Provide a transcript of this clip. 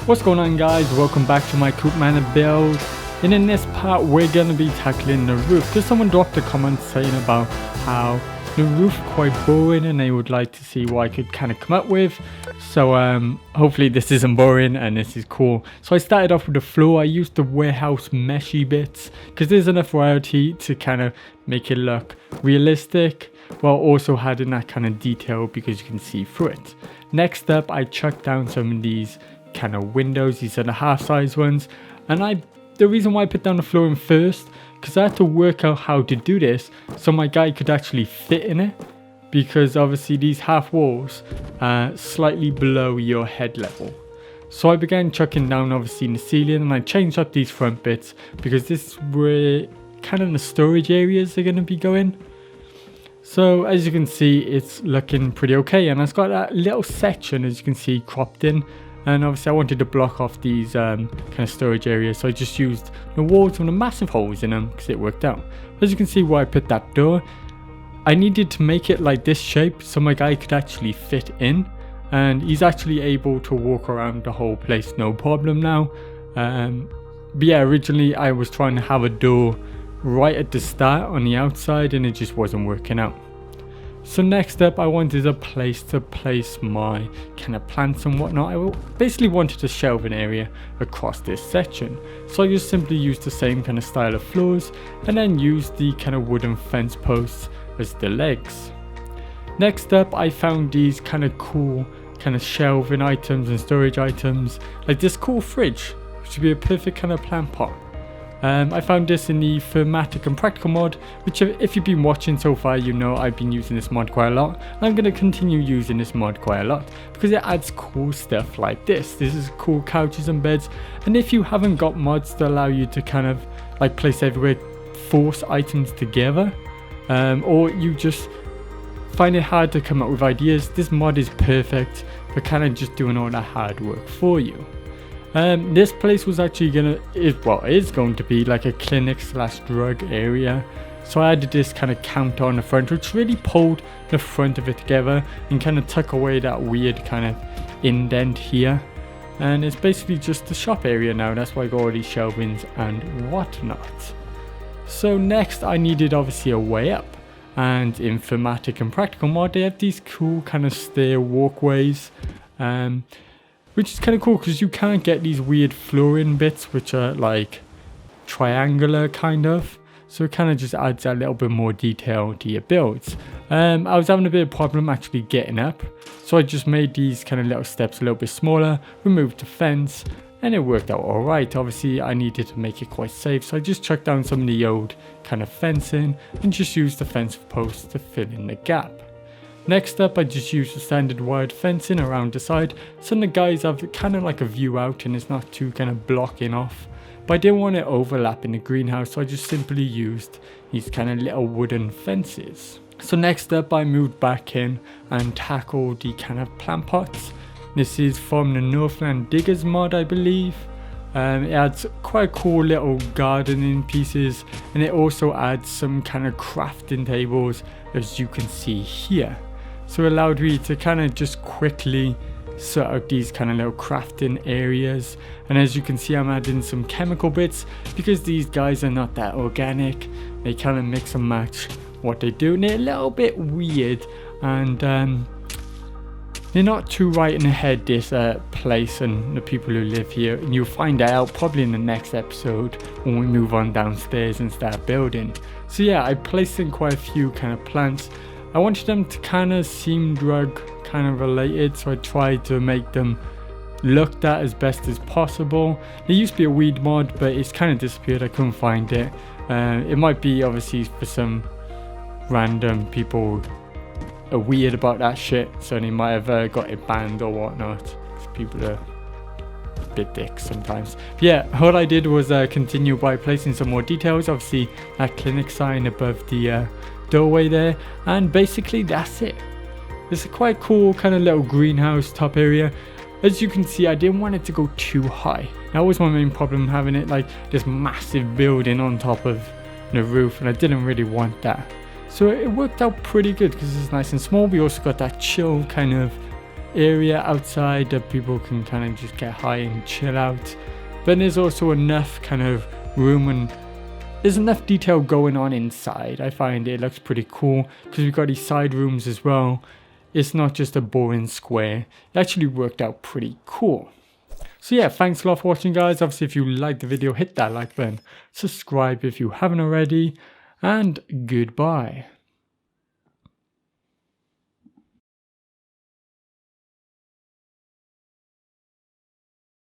What's going on, guys? Welcome back to my CROUP Manor build. And in this part we're going to be tackling the roof, because someone dropped a comment saying about how the roof quite boring and they would like to see what I could kind of come up with. So hopefully this isn't boring and this is cool. So I started off with the floor. I used the warehouse meshy bits because there's enough variety to kind of make it look realistic, while also adding that kind of detail because you can see through it. Next up, I chucked down some of these kind of windows. These are the half size ones, and the reason why I put down the flooring first, because I had to work out how to do this so my guy could actually fit in it, because obviously these half walls are slightly below your head level. So I began chucking down obviously in the ceiling, and I changed up these front bits because this is where kind of the storage areas are going to be going. So as you can see, it's looking pretty okay, and it's got that little section, as you can see, cropped in. And obviously I wanted to block off these kind of storage areas, so I just used the walls with the massive holes in them because it worked out. As you can see where I put that door, I needed to make it like this shape so my guy could actually fit in, and he's actually able to walk around the whole place no problem now. But yeah, originally I was trying to have a door right at the start on the outside and it just wasn't working out. So next up, I wanted a place to place my kind of plants and whatnot. I basically wanted a shelving area across this section. So I just simply used the same kind of style of floors and then used the kind of wooden fence posts as the legs. Next up, I found these kind of cool kind of shelving items and storage items, like this cool fridge, which would be a perfect kind of plant pot. I found this in the Thematic and Practical mod, which if you've been watching so far, you know I've been using this mod quite a lot. And I'm going to continue using this mod quite a lot because it adds cool stuff like this. This is cool couches and beds. And if you haven't got mods that allow you to kind of like place everywhere, force items together, or you just find it hard to come up with ideas, this mod is perfect for kind of just doing all that hard work for you. This place was actually is going to be like a clinic slash drug area. So I added this kind of counter on the front, which really pulled the front of it together and kind of took away that weird kind of indent here. And it's basically just the shop area now. That's why I got all these shelvings and whatnot. So next I needed obviously a way up. And in Thematic and Practical mod, they have these cool kind of stair walkways. Which is kind of cool because you can't get these weird flooring bits which are like triangular kind of. So it kind of just adds a little bit more detail to your builds. I was having a bit of problem actually getting up. So I just made these kind of little steps a little bit smaller, removed the fence, and it worked out alright. Obviously I needed to make it quite safe, so I just chucked down some of the old kind of fencing and just used the fence posts to fill in the gap. Next up, I just used the standard wired fencing around the side, so the guys have kind of like a view out and it's not too kind of blocking off. But I didn't want it overlapping the greenhouse, so I just simply used these kind of little wooden fences. So next up, I moved back in and tackled the kind of plant pots. This is from the Northland Diggers mod, I believe. It adds quite cool little gardening pieces, and it also adds some kind of crafting tables, as you can see here. So it allowed me to kind of just quickly sort out these kind of little crafting areas. And as you can see, I'm adding some chemical bits because these guys are not that organic. They kind of mix and match what they do, and they're a little bit weird, and they're not too right in the head, this place and the people who live here. And you'll find out probably in the next episode when we move on downstairs and start building. So yeah, I placed in quite a few kind of plants. I wanted them to kind of seem drug kind of related, so I tried to make them looked at as best as possible. There used to be a weed mod, but it's kind of disappeared. I couldn't find it. It might be obviously for some random people are weird about that shit, so they might have got it banned or whatnot. People are a bit dicks sometimes. But yeah, all I did was continue by placing some more details. Obviously that clinic sign above the doorway there, and basically that's it. It's a quite cool kind of little greenhouse top area. As you can see, I didn't want it to go too high. That was my main problem, having it like this massive building on top of the roof, and I didn't really want that. So it worked out pretty good because it's nice and small. We also got that chill kind of area outside that people can kind of just get high and chill out. Then there's also enough kind of room and there's enough detail going on inside. I find it looks pretty cool because we've got these side rooms as well. It's not just a boring square. It actually worked out pretty cool. So yeah, thanks a lot for watching, guys. Obviously, if you liked the video, hit that like button. Subscribe if you haven't already. And goodbye.